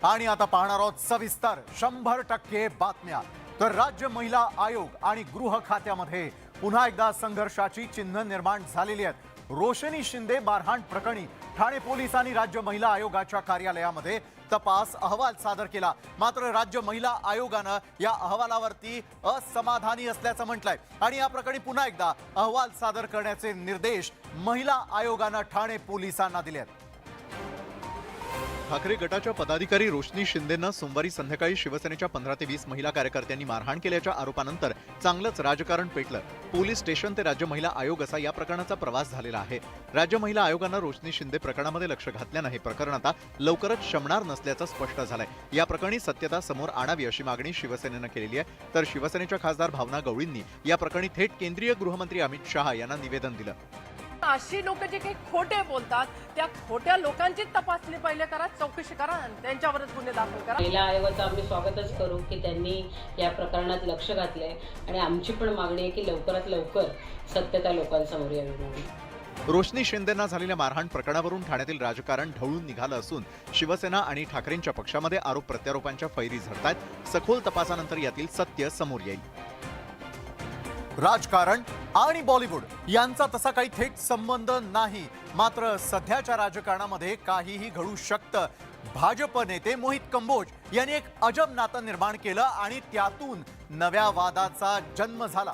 आणि आता पाहणार आहोत सविस्तर 100% बातम्या। तर राज्य महिला आयोग आणि गृह खात्यामध्ये पुन्हा एकदा संघर्षाची चिन्ह निर्माण झालेली आहेत। रोशनी शिंदे मारहाण प्रकरणी ठाणे पोलिसांनी राज्य महिला आयोगाच्या कार्यालयामध्ये तपास अहवाल सादर केला। मात्र राज्य महिला आयोगाने या अहवालावरती असमाधानी असल्याचं म्हटलंय आणि या प्रकरणी पुन्हा एकदा अहवाल सादर करण्याचे निर्देश महिला आयोगाने ठाणे पोलिसांना दिले आहेत। ठाकरे गटाच्या पदाधिकारी रोशनी शिंदेंना सोमवारी संध्याकाळी शिवसेनेच्या 15 ते 20 महिला कार्यकर्त्यांनी मारहाण केल्याच्या आरोपानंतर चांगलंच राजकारण पेटलं। पोलीस स्टेशन ते राज्य महिला आयोग असा या प्रकरणाचा प्रवास झालेला आहे। राज्य महिला आयोगाने रोशनी शिंदे प्रकरणामध्ये लक्ष घातल्याने हे प्रकरण आता लवकरच शमणार नसल्याचं स्पष्ट झालंय। या प्रकरणी सत्यता समोर आणावी अशी मागणी शिवसेनेने केलेली आहे। तर शिवसेनेच्या खासदार भावना गवळींनी या प्रकरणी थेट केंद्रीय गृहमंत्री अमित शहा यांना निवेदन दिलं। अशी लोक जे काही खोटे बोलतात त्या खोट्या लोकांची तपासणी पहिले करा, चौकशी करा आणि त्यांच्यावरच गुन्हे दाखल करा। महिला आयोगाचं आम्ही स्वागतच करू की त्यांनी या प्रकरणात लक्ष घातलंय आणि आमची पण मागणी आहे की लवकरात लवकर सत्यता लोकांसमोर यावी म्हणून। रोशनी शिंदेंना झालेल्या मारहाण प्रकरणावरून ठाण्यातील राजकारण ढवळून निघालं असून शिवसेना आणि ठाकरेंच्या पक्षामध्ये आरोप प्रत्यारोपांच्या फैरी झडतायत। सखोल तपासानंतर यातील सत्य समोर येईल। राजकारण आणि बॉलिवूड यांचा तसा काही थेट संबंध नाही, मात्र सध्याच्या राजकारणामध्ये काहीही घडू शकतं। भाजप नेते मोहित कंबोज यांनी एक अजब नातं निर्माण केलं आणि त्यातून नव्या वादाचा जन्म झाला।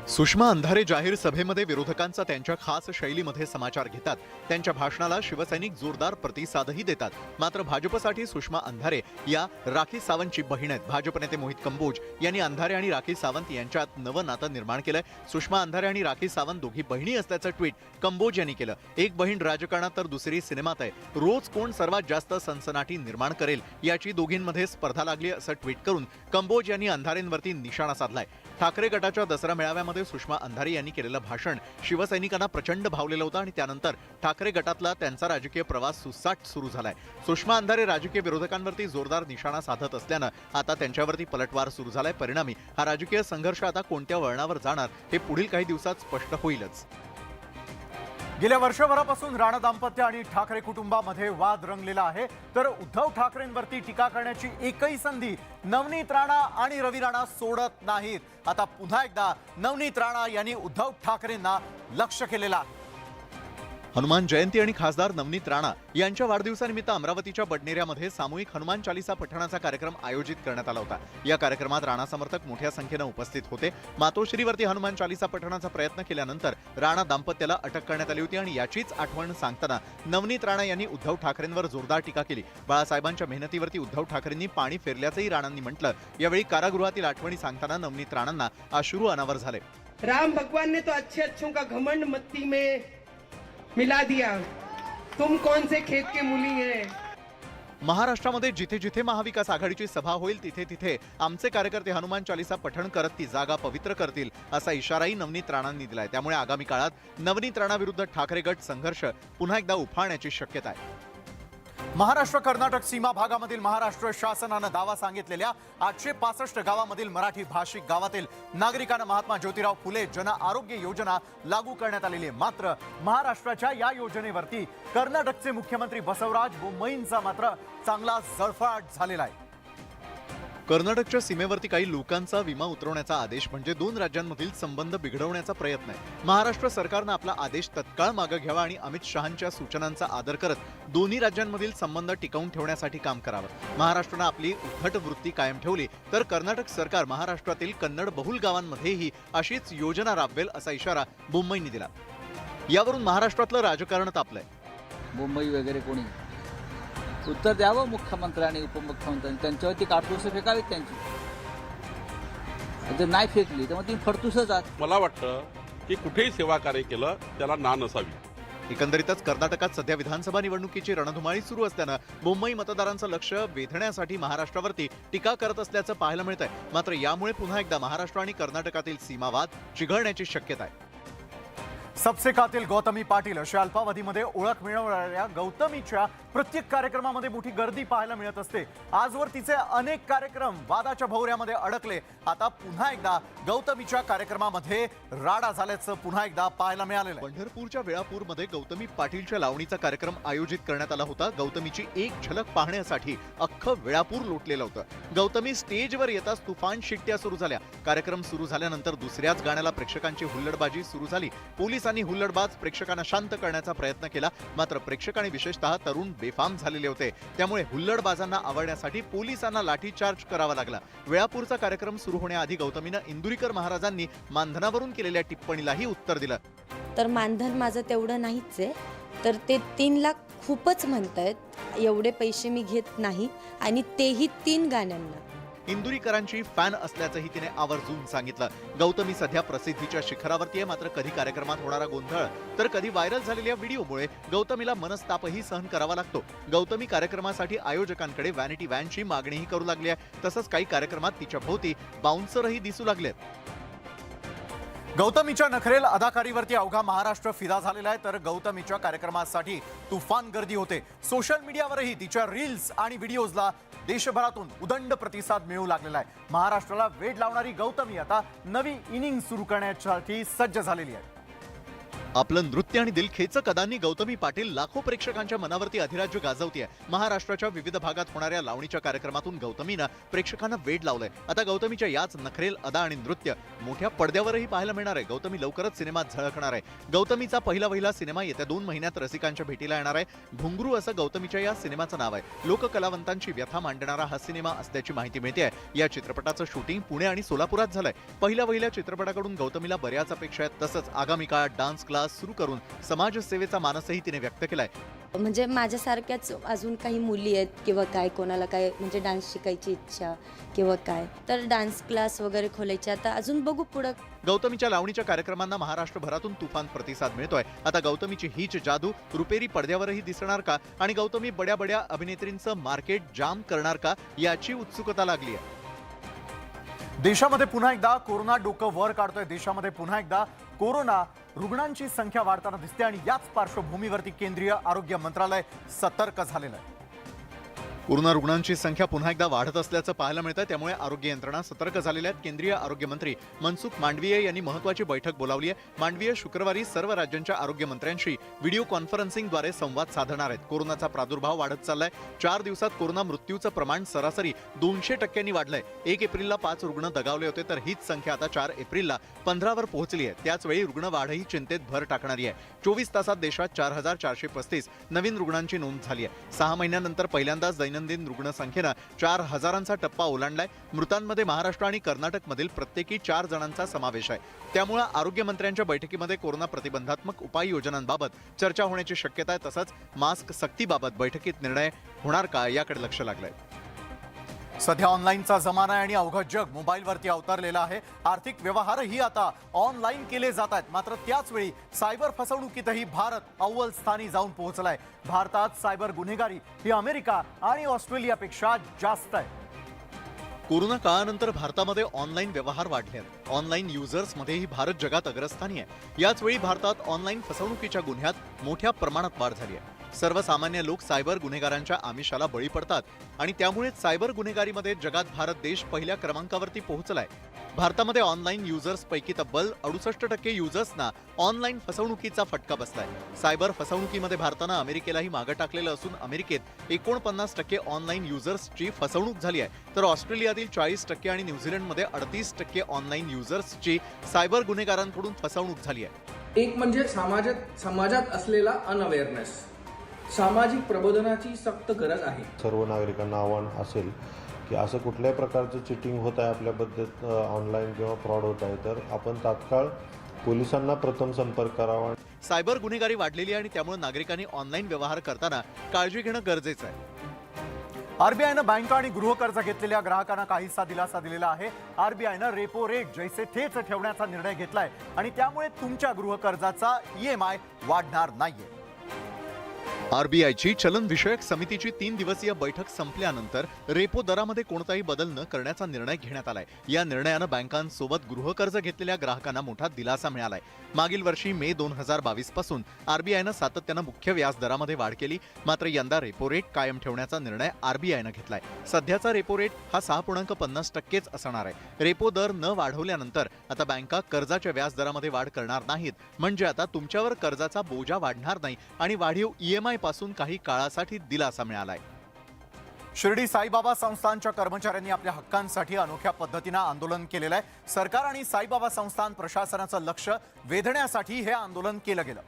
सुषमा अंधारे जाहीर सभेमध्ये विरोधकांचा त्यांच्या खास शैलीमध्ये समाचार घेतात। त्यांच्या भाषणाला शिवसैनिक जोरदार प्रतिसादही देतात। मात्र भाजपसाठी सुषमा अंधारे या राखी सावंतची बहीण आहेत। भाजप नेते मोहित कंबोज यांनी अंधारे आणि राखी सावंत यांच्यात नवं नातं निर्माण केलंय। सुषमा अंधारे आणि राखी सावंत दोघी बहिणी असल्याचं ट्विट कंबोज यांनी केलं। एक बहीण राजकारणात तर दुसरी सिनेमात आहे। रोज कोण सर्वात जास्त सनसनाटी निर्माण करेल याची दोघींमध्ये स्पर्धा लागली असं ट्विट करून कंबोज यांनी अंधारेंवरती निशाणा साधलाय। ठाकरे गटाच्या दसरा मेळाव्यामध्ये सुषमा अंधारे यांनी केलेलं भाषण शिवसैनिकांना प्रचंड भावलेलं होतं आणि त्यानंतर ठाकरे गटातला त्यांचा राजकीय प्रवास सुसाट सुरू झालाय। सुषमा अंधारे राजकीय विरोधकांवरती जोरदार निशाणा साधत असल्यानं आता त्यांच्यावरती पलटवार सुरू झालाय। परिणामी हा राजकीय संघर्ष आता कोणत्या वळणावर जाणार हे पुढील काही दिवसात स्पष्ट होईलच। गेल्या वर्षभरापासून राणा दाम्पत्य आणि ठाकरे कुटुंबामध्ये वाद रंगलेला आहे। तर उद्धव ठाकरेंवरती टीका करण्याची एकही संधी नवनीत राणा आणि रवी राणा सोडत नाहीत। आता पुन्हा एकदा नवनीत राणा यांनी उद्धव ठाकरेंना लक्ष केलेलं आहे। हनुमान जयंती आणि खासदार नवनीत राणा यांच्या वाढदिवसानिमित्त अमरावतीच्या बडनेऱ्यामध्ये सामूहिक हनुमान चालीसा पठणाचा कार्यक्रम आयोजित करण्यात आला होता। या कार्यक्रमात राणा समर्थक मोठ्या संख्येने उपस्थित होते। मातोश्रीवरती हनुमान चालीसा पठणाचा प्रयत्न केल्यानंतर राणा दाम्पत्याला अटक करण्यात आली होती आणि याचीच आठवण सांगताना नवनीत राणा यांनी उद्धव ठाकरेंवर जोरदार टीका केली। बाळासाहेबांच्या मेहनतीवरती उद्धव ठाकरेंनी पाणी फेरल्याचंही राणांनी म्हटलं। यावेळी कारागृहातील आठवणी सांगताना नवनीत राणांना अश्रू अनावर झाले। राम भगवान ने तो अच्छे अच्छों का घमंड मत्ती में मिला दिया, तुम कौन से खेत के मूली हैं। महाराष्ट्रामध्ये जिथे जिथे महाविकास आघाडीची सभा होईल तिथे तिथे आमचे कार्यकर्ते हनुमान चालीसा पठण करत ती जागा पवित्र करतील असा इशाराही नवनीत राणांनी दिलाय। त्यामुळे आगामी काळात नवनीत राणा विरुद्ध ठाकरे गट संघर्ष पुन्हा एकदा उफाळण्याची शक्यता आहे। महाराष्ट्र कर्नाटक सीमा भागामधील महाराष्ट्र शासनाने दावा सांगितलेल्या 865 गावामधील मराठी भाषिक गावातील नागरिकांना महात्मा ज्योतिराव फुले जन आरोग्य योजना लागू करण्यात आलेली आहे। मात्र महाराष्ट्राच्या या योजनेवरती कर्नाटकचे मुख्यमंत्री बसवराज बोम्मईंचा मात्र चांगला जळफाट झालेला आहे। कर्नाटकच्या सीमेवरती काही लोकांचा विमा उतरवण्याचा आदेश म्हणजे दोन राज्यांमधील संबंध बिघडवण्याचा प्रयत्न आहे। महाराष्ट्र सरकारने आपला आदेश तत्काळ मागे घ्यावा आणि अमित शहांच्या सूचनांचा आदर करत दोन्ही राज्यांमधील संबंध टिकवून ठेवण्यासाठी काम करावं। महाराष्ट्राने आपली उद्धट वृत्ती कायम ठेवली तर कर्नाटक सरकार महाराष्ट्रातील कन्नड बहुल गावांमध्येही अशीच योजना राबवेल असा इशारा बोम्मईंनी दिला। यावरून महाराष्ट्रातलं राजकारण तापलंय। मुंबई वगैरे कोणी उत्तर द्यावं मुख्यमंत्र्यांनी उपमुख्यमंत्र्यांनी, त्यांच्यावरती काटकुसं फेकावीत त्यांची। जर नाही फेकली तर मग ती फडतूसच आहात। मला वाटतं की कुठेही सेवा कार्य केलं त्याला ना नसावी। एकंदरीतच कर्नाटकात सध्या विधानसभा निवडणुकीची रणधुमाळी सुरू असल्यानं मुंबई मतदारांचं लक्ष वेधण्यासाठी महाराष्ट्रावरती टीका करत असल्याचं पाहायला मिळतंय। मात्र यामुळे पुन्हा एकदा महाराष्ट्र आणि कर्नाटकातील सीमावाद चिघळण्याची शक्यता आहे। सबसे कातील गौतमी पाटील अशा अल्पावधीमध्ये ओळख मिळवणाऱ्या गौतमीच्या प्रत्येक कार्यक्रमामध्ये मोठी गर्दी पाहायला मिळत असते. आजवर तिचे अनेक कार्यक्रम वादाच्या भोवऱ्यामध्ये अडकले. आता पुन्हा एकदा गौतमीच्या कार्यक्रमामध्ये राडा झाल्याचं पुन्हा एकदा पाहायला मिळालेलं आहे. पंढरपूरच्या वेळापूरमध्ये गौतमी पाटीलच्या लावणीचा कार्यक्रम आयोजित करण्यात आला होता. गौतमीची एक झलक पाहण्यासाठी अख्खं वेळापूर लोटलेलं होतं. गौतमी स्टेजवर येताच तुफान शिट्ट्या सुरू झाल्या. कार्यक्रम सुरू झाल्यानंतर दुसऱ्याच गाण्याला प्रेक्षकांची हुल्लडबाजी सुरू झाली. पोलिसांनी हुल्लडबाज प्रेक्षकांना शांत करण्याचा प्रयत्न केला, मात्र प्रेक्षक आणि विशेषतः तरुण बेफाम झालेले होते. त्यामुळे हुल्लडबाजांना आवडण्यासाठी पोलिसांना लाठीचार्ज करावा लागला. वेळापूरचा कार्यक्रम सुरू होण्याआधी गौतमीनं इंदुरीकर महाराजांनी मानधनावरून केलेल्या टिप्पणीलाही उत्तर दिलं. तर मानधन माझं तेवढं नाहीच आहे, तर ते 3 लाख खूपच म्हणतायत. एवढे पैसे मी घेत नाही आणि तेही 3 गाण्यांना. इंदुरीकरांची फॅन असल्याचंही तिने आवर्जून सांगितलं. गौतमी सध्या प्रसिद्धीच्या शिखरावरती आहे, मात्र कधी कार्यक्रमात होणारा गोंधळ तर कधी व्हायरल झालेल्या व्हिडिओमुळे गौतमीला मनस्तापही सहन करावा लागतो. गौतमी कार्यक्रमासाठी आयोजकांकडे व्हॅनिटी व्हॅनची मागणीही करू लागली आहे. तसंच काही कार्यक्रमात तिच्या भोवती बाउन्सरही दिसू लागलेत. गौतमीच्या नखरेल अदाकारीवरती अवघा महाराष्ट्र फिदा झालेला आहे. तर गौतमीच्या कार्यक्रमासाठी तुफान गर्दी होते. सोशल मीडियावरही तिच्या रील्स आणि व्हिडिओजला देशभरातून उदंड प्रतिसाद मिळू लागलेला आहे. महाराष्ट्राला वेड लावणारी गौतमी आता नवी इनिंग सुरू करण्यासाठी सज्ज झालेली आहे. आपलं नृत्य आणि दिलखेचक अदांनी गौतमी पाटील लाखो प्रेक्षकांच्या मनावरती अधिराज्य गाजवतीये. महाराष्ट्राच्या विविध भागात होणाऱ्या लावणीच्या कार्यक्रमातून गौतमीनं प्रेक्षकांना वेड लावलंय. आता गौतमीच्या याच नखरेल अदा आणि नृत्य मोठ्या पडद्यावरही पाहायला मिळणार आहे. गौतमी लवकरच सिनेमात झळकणार आहे. गौतमीचा पहिला सिनेमा येत्या 2 महिन्यात रसिकांच्या भेटीला येणार आहे. घुंगरू असं गौतमीच्या या सिनेमाचं नाव आहे. लोककलावंतांची व्यथा मांडणारा हा सिनेमा असल्याची माहिती मिळते. या चित्रपटाचं शूटिंग पुणे आणि सोलापुरात झालंय. पहिल्या चित्रपटाकडून गौतमीला बऱ्याच अपेक्षा आहेत. तसंच आगामी काळात डान्स क्लास सुरू करून समाजसेवेचा मानसही तिने व्यक्त केलाय. म्हणजे माझ्यासारख्याच अजून काही मुली आहेत किंवा काय, कोणाला काय म्हणजे डान्स शिकायची इच्छा किंवा काय, तर डान्स क्लास वगैरे खोलायचे. आता अजून बघू पुढं. गौतमीच्या लावणीच्या कार्यक्रमांना महाराष्ट्रभरातून तुफान प्रतिसाद मिळतोय. आता गौतमीची हीच जादू रुपेरी पडद्यावरही दिसणार का आणि गौतमी बड्या अभिनेत्रींचं मार्केट जाम करणार का याची उत्सुकता लागली आहे. देशामध्ये पुन्हा एकदा कोरोना डोकं वर काढतोय. देशामध्ये पुन्हा एकदा कोरोना रुग्णांची संख्या वाढताना दिसते आणि याच पार्श्वभूमीवरती केंद्रीय आरोग्य मंत्रालय सतर्क झालेलं आहे. कोरोना रुग्णांची संख्या पुन्हा एकदा वाढत असल्याचं पाहायला मिळतं. त्यामुळे आरोग्य यंत्रणा सतर्क झालेल्या आहेत. केंद्रीय आरोग्य मंत्री मनसुख मांडवीय यांनी महत्त्वाची बैठक बोलावली आहे. मांडवीय शुक्रवारी सर्व राज्यांच्या आरोग्य मंत्र्यांशी व्हिडिओ कॉन्फरन्सिंगद्वारे संवाद साधणार आहेत. कोरोनाचा प्रादुर्भाव वाढत चाललाय. 4 दिवसात कोरोना मृत्यूचं प्रमाण सरासरी 200% वाढलंय. 1 एप्रिलला 5 रुग्ण दगावले होते, तर हीच संख्या आता 4 एप्रिलला 15वर पोहोचली आहे. त्याचवेळी रुग्णवाढही चिंतेत भर टाकणारी आहे. 24 तासात देशात 4435 नवीन रुग्णांची नोंद झाली आहे. 6 महिन्यानंतर पहिल्यांदाच दैनंदिन रुग्णसंख्येनं 4000चा टप्पा ओलांडलाय. मृतांमध्ये महाराष्ट्र आणि कर्नाटकमधील प्रत्येकी 4 जणांचा समावेश आहे. त्यामुळे आरोग्य मंत्र्यांच्या बैठकीमध्ये कोरोना प्रतिबंधात्मक उपाययोजनांबाबत चर्चा होण्याची शक्यता आहे. तसंच मास्क सक्तीबाबत बैठकीत निर्णय होणार का याकडे लक्ष लागलंय. सध्या ऑनलाईनचा जमाना आहे आणि अवघं जग मोबाईलवरती अवतरलेलं आहे. आर्थिक व्यवहारही आता ऑनलाईन केले जात आहेत. मात्र त्याच वेळी सायबर फसवणुकीतही भारत अव्वल स्थानी जाऊन पोहोचलाय. भारतात सायबर गुन्हेगारी ही अमेरिका आणि ऑस्ट्रेलियापेक्षा जास्त आहे. कोरोना काळानंतर भारतामध्ये ऑनलाईन व्यवहार वाढले आहेत. ऑनलाईन युजर्समध्येही भारत जगात अग्रस्थानी आहे. याच वेळी भारतात ऑनलाईन फसवणुकीच्या गुन्ह्यात मोठ्या प्रमाणात वाढ झाली आहे. सर्वसामान्य लोक सायबर गुन्हेगारांच्या आमिषाला बळी पडतात आणि त्यामुळे सायबर गुन्हेगारीमध्ये जगात भारत देश पहिल्या क्रमांकावरती पोहोचलाय. भारतामध्ये ऑनलाईन युजर्सपैकी तब्बल 68% युजर्सना ऑनलाईन फसवणुकीचा फटका बसलाय. सायबर फसवणुकीमध्ये भारतानं अमेरिकेलाही मागे टाकलेलं असून अमेरिकेत 49% ऑनलाईन युजर्सची फसवणूक झाली आहे, तर ऑस्ट्रेलियातील 40% आणि न्यूझीलंडमध्ये 38% ऑनलाईन युजर्सची सायबर गुन्हेगारांकडून फसवणूक झाली आहे. एक म्हणजे समाजात असलेला अनअवेअरनेस, सामाजिक प्रबोधनाची सक्त गरज आहे. सर्व नागरिकांना आव्हान असेल की असं कुठल्याही प्रकारचं चिटिंग होत आहे आपल्याबद्दल ऑनलाईन किंवा फ्रॉड होत आहे तर आपण तात्काळ पोलिसांना प्रथम संपर्क करावा. सायबर गुन्हेगारी वाढलेली आहे आणि त्यामुळे नागरिकांनी ऑनलाईन व्यवहार करताना काळजी घेणं गरजेचं आहे. आरबीआयनं बँका आणि गृहकर्ज घेतलेल्या ग्राहकांना काहीसा दिलासा दिलेला आहे. आरबीआयनं रेपो रेट जैसे थेच ठेवण्याचा निर्णय घेतलाय आणि त्यामुळे तुमच्या गृहकर्जाचा EMI वाढणार नाहीये. आरबीआयची चलनविषयक समितीची 3 दिवसीय बैठक संपल्यानंतर रेपो दरामध्ये कोणताही बदल न करण्याचा निर्णय घेण्यात आलाय. या निर्णयानं बँकांसोबत गृहकर्ज घेतलेल्या ग्राहकांना मोठा दिलासा मिळालाय. मागील वर्षी मे 2022 पासून आरबीआयनं सातत्यानं मुख्य व्याज दरामध्ये वाढ केली. मात्र यंदा रेपो रेट कायम ठेवण्याचा निर्णय आरबीआयनं घेतलाय. सध्याचा रेपो रेट हा 6.50% असणार आहे. रेपो दर न वाढवल्यानंतर आता बँका कर्जाच्या व्याज दरामध्ये वाढ करणार नाहीत. म्हणजे आता तुमच्यावर कर्जाचा बोजा वाढणार नाही आणि वाढीव ईएमआय पासून काही काळासाठी दिलासा मिळालाय. शिर्डी साईबाबा संस्थानच्या कर्मचाऱ्यांनी आपल्या हक्कांसाठी अनोख्या पद्धतीनं आंदोलन केलेलं आहे. सरकार आणि साईबाबा संस्थान प्रशासनाचं लक्ष वेधण्यासाठी हे आंदोलन केलं गेलं.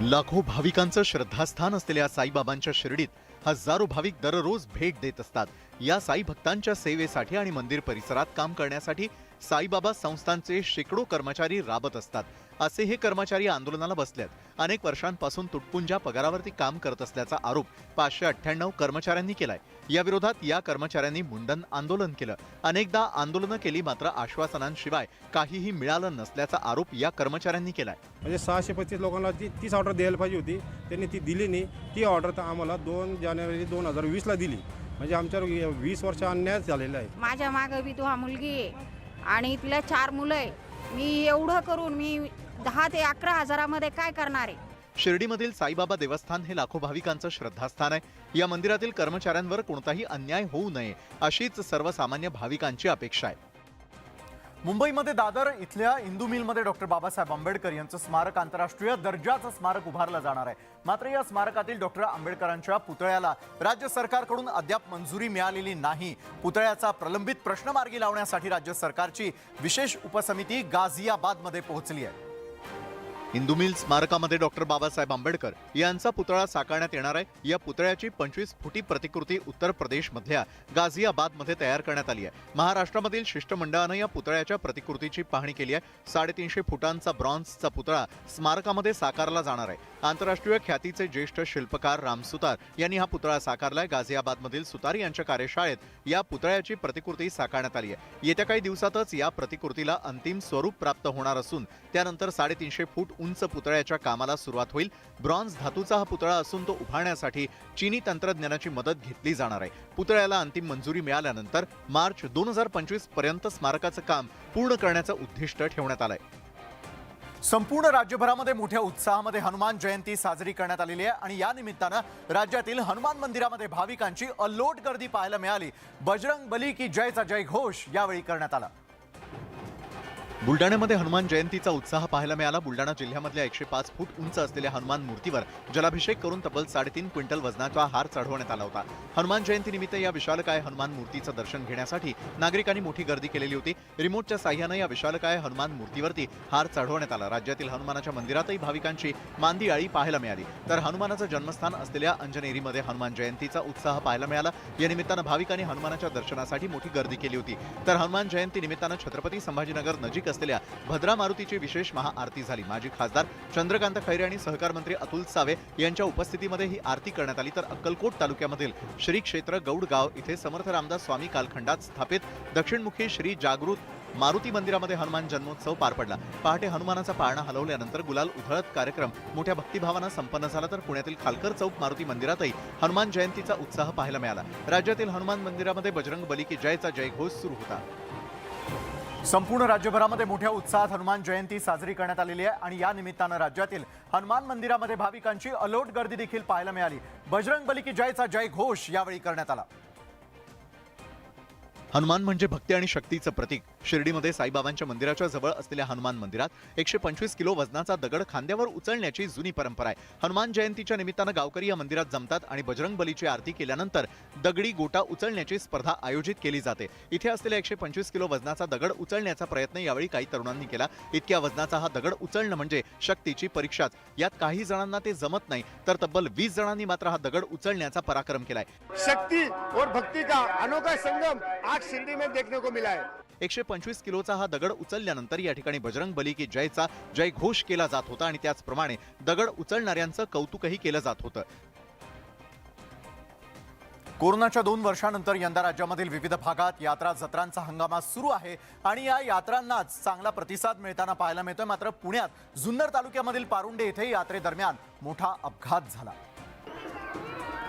लाखो भाविकांचं श्रद्धास्थान असलेल्या साईबाबांच्या शिर्डीत हजारो भाविक दररोज भेट देत असतात. या साई भक्तांच्या सेवेसाठी आणि मंदिर परिसरात काम करण्यासाठी साईबाबा संस्थानचे शेकडो कर्मचारी राबत असतात. असे हे कर्मचारी आंदोलनाला बसलेत. अनेक वर्षांपासून तुटपुंजा पगारावरती काम करत असल्याचा आरोप 598 कर्मचाऱ्यांनी केलाय. या विरोधात या कर्मचाऱ्यांनी मुंडन आंदोलन केलं. अनेकदा आंदोलनं केली, मात्र आश्वासनांशिवाय काहीही मिळालं नसल्याचा आरोप या कर्मचाऱ्यांनी केलाय. म्हणजे 635 लोकांना 30 ऑर्डर द्यायला पाहिजे होती, त्यांनी ती दिली नाही. ती ऑर्डर तर आम्हाला 2 जानेवारी 2020ला दिली. म्हणजे आमच्यावर 20 वर्ष अन्याय झालेला आहे. माझ्या मागं बी 2 मुलगी आहे आणि तिला 4 मुलं आहे. मी एवढं करून मी 10 ते 11 हजारामध्ये काय करणार आहे? शिर्डीमधील साईबाबा देवस्थान हे लाखो भाविकांचं श्रद्धास्थान आहे. या मंदिरातील कर्मचाऱ्यांवर कोणताही अन्याय होऊ नये अशीच सर्वसामान्य भाविकांची अपेक्षा आहे. मुंबईमध्ये दादर इथल्या इंदू मिलमध्ये डॉक्टर बाबासाहेब आंबेडकर यांचं स्मारक आंतरराष्ट्रीय दर्जाचं स्मारक उभारलं जाणार आहे. मात्र या स्मारकातील डॉक्टर आंबेडकरांच्या पुतळ्याला राज्य सरकारकडून अद्याप मंजुरी मिळालेली नाही. पुतळ्याचा प्रलंबित प्रश्न मार्गी लावण्यासाठी राज्य सरकारची विशेष उपसमिती गाझियाबादमध्ये पोहोचली आहे. इंदू मिल स्मारकामध्ये डॉक्टर बाबासाहेब आंबेडकर यांचा पुतळा साकारण्यात येणार आहे. या पुतळ्याची 25 फुटी प्रतिकृती उत्तर प्रदेशमधल्या गाझियाबादमध्ये तयार करण्यात आली आहे. महाराष्ट्रामधील शिष्टमंडळानं या पुतळ्याच्या प्रतिकृतीची पाहणी केली आहे. 350 फुटांचा ब्रॉन्झचा पुतळा स्मारकामध्ये साकारला जाणार आहे. आंतरराष्ट्रीय ख्यातीचे ज्येष्ठ शिल्पकार राम सुतार यांनी हा पुतळा साकारलाय. गाझियाबादमधील सुतार यांच्या कार्यशाळेत या पुतळ्याची प्रतिकृती साकारण्यात आली आहे. येत्या काही दिवसातच या प्रतिकृतीला अंतिम स्वरूप प्राप्त होणार असून त्यानंतर 350 फूट उंच पुतळ्याच्या कामाला सुरुवात होईल. ब्रॉन्झ धातूचा हा पुतळा असून तो उभारण्यासाठी चीनी तंत्रज्ञानाची मदत घेतली जाणार आहे. पुतळ्याला अंतिम मंजुरी मिळाल्यानंतर मार्च 2025 पर्यंत स्मारकाचं काम पूर्ण करण्याचं उद्दिष्ट ठेवण्यात आलंय. संपूर्ण राज्यभरामध्ये मोठ्या उत्साहामध्ये हनुमान जयंती साजरी करण्यात आलेली आहे आणि या निमित्तानं राज्यातील हनुमान मंदिरामध्ये भाविकांची अल्लोट गर्दी पाहायला मिळाली. बजरंग बली की जयचा जयघोष यावेळी करण्यात आला. बुलडाण्यामध्ये हनुमान जयंतीचा उत्साह पाहायला मिळाला. बुलडाणा जिल्ह्यामधल्या 105 फूट उंच असलेल्या हनुमान मूर्तीवर जलाभिषेक करून तब्बल 3.5 क्विंटल वजनाचा हार चढवण्यात आला होता. हनुमान जयंतीनिमित्त या विशालकाय हनुमान मूर्तीचं दर्शन घेण्यासाठी नागरिकांनी मोठी गर्दी केलेली होती. रिमोटच्या साह्यानं या विशालकाय हनुमान मूर्तीवरती हार चढवण्यात आला. राज्यातील हनुमानाच्या मंदिरातही भाविकांची मांदी आळी पाहायला मिळाली. तर हनुमानाचं जन्मस्थान असलेल्या अंजनेरीमध्ये हनुमान जयंतीचा उत्साह पाहायला मिळाला. या निमित्तानं भाविकांनी हनुमानाच्या दर्शनासाठी मोठी गर्दी केली होती. तर हनुमान जयंती निमित्तानं छत्रपती संभाजीनगर नजीक असलेल्या भद्रा मारुतीची विशेष महाआरती झाली. माजी खासदार चंद्रकांत खैरे आणि सहकार मंत्री अतुल सावे यांच्या उपस्थितीमध्ये ही आरती करण्यात आली. तर अक्कलकोट तालुक्यामधील श्री क्षेत्र गौडगाव इथे समर्थ रामदास स्वामी कालखंडात स्थापित दक्षिणमुखी श्री जागृत मारुती मंदिरामध्ये हनुमान जन्मोत्सव पार पडला. पहाटे हनुमानाचा पाळणा हलवल्यानंतर गुलाल उधळत कार्यक्रम मोठ्या भक्तिभावानं संपन्न झाला. तर पुण्यातील खालकर चौक मारुती मंदिरातही हनुमान जयंतीचा उत्साह पाहायला मिळाला. राज्यातील हनुमान मंदिरामध्ये बजरंग बली की जयचा जयघोष सुरू होता. संपूर्ण राज्यभरामध्ये मोठ्या उत्साहात हनुमान जयंती साजरी करण्यात आलेली आहे आणि या निमित्तानं राज्यातील हनुमान मंदिरामध्ये भाविकांची अलोट गर्दी देखील पाहायला मिळाली. बजरंग बली की जयचा जयघोष यावेळी करण्यात आला. हनुमान म्हणजे भक्ती आणि शक्तीचं प्रतीक. शिर्डीमध्ये साईबाबांच्या मंदिराच्या जवळ असलेल्या हनुमान मंदिरात 125 किलो वजनाचा दगड खांद्यावर उचलण्याची जुनी परंपरा आहे. हनुमान जयंतीच्या निमित्तानं गावकरी या मंदिरात जमतात आणि बजरंग बलीची आरती केल्यानंतर दगडी गोटा उचलण्याची स्पर्धा आयोजित केली जाते. इथे असलेल्या 125 किलो वजनाचा दगड उचलण्याचा प्रयत्न यावेळी काही तरुणांनी केला. इतक्या वजनाचा हा दगड उचलणं म्हणजे शक्तीची परीक्षाच. यात काही जणांना ते जमत नाही, तर तब्बल 20 जणांनी मात्र हा दगड उचलण्याचा पराक्रम केलाय. शक्ती और भक्ती का अनोखा संगम आज शिर्डी में देखने को मिला है. 125 किलोचा हा दगड उचलल्यानंतर या ठिकाणी बजरंग बली की जयचा जयघोष केला जात होता आणि त्याचप्रमाणे दगड उचलणाऱ्यांचं कौतुकही केलं जात होतं. कोरोनाच्या 2 वर्षांनंतर यंदा राज्यामधील विविध भागात यात्रा जत्रांचा हंगामा सुरू आहे आणि या यात्रांनाच चांगला प्रतिसाद मिळताना पाहायला मिळतोय. मात्र पुण्यात जुन्नर तालुक्यामधील पारुंडे येथे यात्रेदरम्यान मोठा अपघात झाला.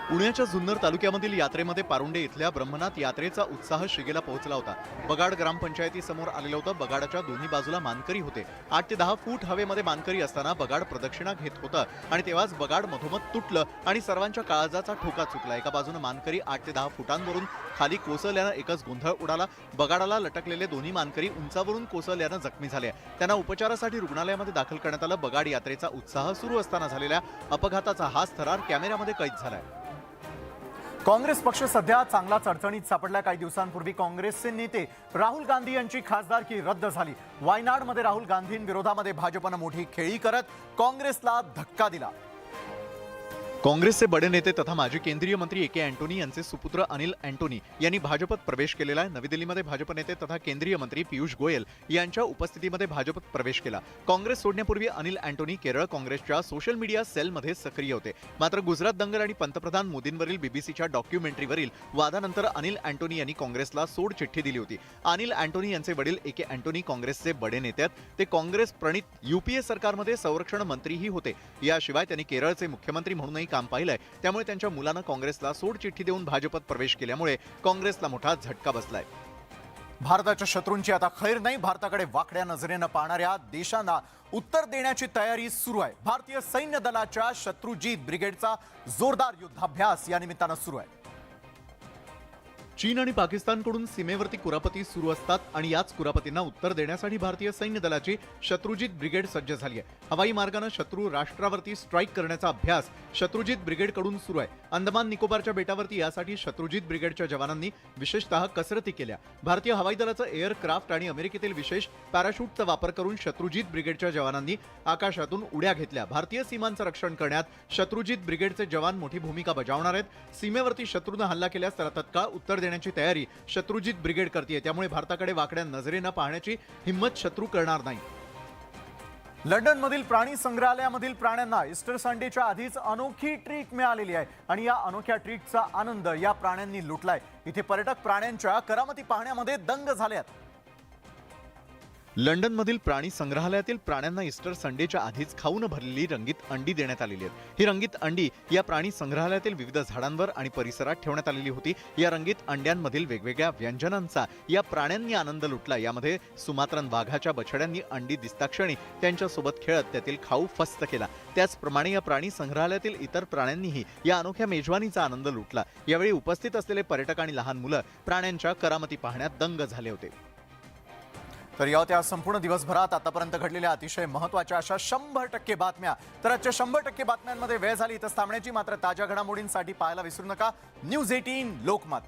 पुण्याच्या जुन्नर तालुक्यामधील यात्रेमध्ये पारुंडे इथल्या ब्रह्मनाथ यात्रेचा उत्साह शिगेला पोहोचला होता. बगाड ग्रामपंचायतीसमोर आलेलं होतं. बगाडाच्या दोन्ही बाजूला मानकरी होते. 8 ते 10 फूट हवेमध्ये मानकरी असताना बगाड प्रदक्षिणा घेत होतं आणि तेव्हाच बगाड मधोमध तुटलं आणि सर्वांच्या काळजाचा ठोका चुकला. एका बाजूने मानकरी 8 ते 10 फुटांवरून खाली कोसळल्यानं एकच गोंधळ उडाला. बगाडाला लटकलेले दोन्ही मानकरी उंचावरून कोसळल्यानं जखमी झाले. त्यांना उपचारासाठी रुग्णालयामध्ये दाखल करण्यात आलं. बगाड यात्रेचा उत्साह सुरू असताना झालेल्या अपघाताचा हाच थरार कॅमेऱ्यामध्ये कैद झालाय. काँग्रेस पक्ष सध्या चांगलाच अडचणीत सापडला. काही दिवसांपूर्वी काँग्रेसचे नेते राहुल गांधी यांची खासदारकी रद्द झाली. वायनाडमध्ये राहुल गांधींविरोधामध्ये भाजपनं मोठी खेळी करत काँग्रेसला धक्का दिला. काँग्रेसचे बडे नेते तथा माजी केंद्रीय मंत्री ए.के. अँटोनी यांचे सुपुत्र अनिल अँटोनी यांनी भाजपत प्रवेश केलेला आहे. नवी दिल्लीमध्ये भाजप नेते तथा केंद्रीय मंत्री पियुष गोयल यांच्या उपस्थितीमध्ये भाजपत प्रवेश केला. काँग्रेस सोडण्यापूर्वी अनिल अँटोनी केरळ काँग्रेसच्या सोशल मीडिया सेलमध्ये सक्रिय होते. मात्र गुजरात दंगल आणि पंतप्रधान मोदींवरील बीबीसीच्या डॉक्युमेंटरीवरील वादानंतर अनिल अँटोनी यांनी काँग्रेसला सोड चिठ्ठी दिली होती. अनिल अँटोनी यांचे वडील ए.के. अँटोनी काँग्रेसचे बडे नेते आहेत. ते काँग्रेस प्रणित युपीए सरकारमध्ये संरक्षण मंत्रीही होते. याशिवाय त्यांनी केरळचे मुख्यमंत्री म्हणूनही काम पाहिलंय. त्यामुळे त्यांच्या मुलानं काँग्रेसला सोड चिठ्ठी देऊन भाजपत प्रवेश केल्यामुळे काँग्रेसला मोठा झटका बसलाय. भारताच्या शत्रूंची आता खैर नाही. भारताकडे वाकड्या नजरेनं पाहणाऱ्या देशांना उत्तर देण्याची तयारी सुरू आहे. भारतीय सैन्य दलाच्या शत्रुजीत ब्रिगेडचा जोरदार युद्धाभ्यास या निमित्तानं सुरू आहे. चीन आणि पाकिस्तानकडून सीमेवरती कुरापती सुरू असतात आणि याच कुरापतींना उत्तर देण्यासाठी भारतीय सैन्य दलाची शत्रुजीत ब्रिगेड सज्ज झाली आहे. हवाई मार्गाने शत्रू राष्ट्रावरती स्ट्राईक करण्याचा अभ्यास शत्रुजीत ब्रिगेडकडून सुरू आहे. अंदमान निकोबारच्या बेटावरती यासाठी शत्रुजीत ब्रिगेडच्या जवानांनी विशेषतः कसरती केल्या. भारतीय हवाई दलाचं एअरक्राफ्ट आणि अमेरिकेतील विशेष पॅराशूटचा वापर करून शत्रुजीत ब्रिगेडच्या जवानांनी आकाशातून उड्या घेतल्या. भारतीय सीमांचं रक्षण करण्यात शत्रुजीत ब्रिगेडचे जवान मोठी भूमिका बजावणार आहेत. सीमेवरती शत्रूनं हल्ला केल्यास त्याला तत्काळ उत्तर देण्याची तयारी शत्रुजीत ब्रिगेड करते. त्यामुळे भारताकडे वाकड्या नजरेनं पाहण्याची हिम्मत शत्रू करणार नाही. लंडनमधील प्राणी संग्रहालयामधील प्राण्यांना ईस्टर संडेच्या आधीच अनोखी ट्रीट मिळालेली आहे आणि या अनोख्या ट्रीटचा आनंद या प्राण्यांनी लुटलाय. इथे पर्यटक प्राण्यांच्या करामती पाहण्यामध्ये दंग झाले आहेत. लंडनमधील प्राणी संग्रहालयातील प्राण्यांना ईस्टर संडेच्या आधीच खाऊन भरलेली रंगीत अंडी देण्यात आलेली आहेत. ही रंगीत अंडी या प्राणी संग्रहालयातील विविध झाडांवर आणि परिसरात ठेवण्यात आलेली होती. या रंगीत अंड्यांमधील वेगवेगळ्या व्यंजनांचा या प्राण्यांनी आनंद लुटला. यामध्ये सुमात्रान वाघाच्या बछड्यांनी अंडी दिसताक्षणी त्यांच्यासोबत खेळत त्यातील खाऊ फस्त केला. त्याचप्रमाणे या प्राणी संग्रहालयातील इतर प्राण्यांनीही या अनोख्या मेजवानीचा आनंद लुटला. यावेळी उपस्थित असलेले पर्यटक आणि लहान मुलं प्राण्यांच्या करामती पाहण्यात दंग झाले होते. तर या होत्या संपूर्ण दिवसभरात आतापर्यंत घडलेल्या अतिशय महत्त्वाच्या अशा 100% बातम्या. तर आजच्या 100% बातम्यांमध्ये वेळ झाली इथंच थांबण्याची. मात्र ताज्या घडामोडींसाठी पाहायला विसरू नका न्यूज 18 लोकमत.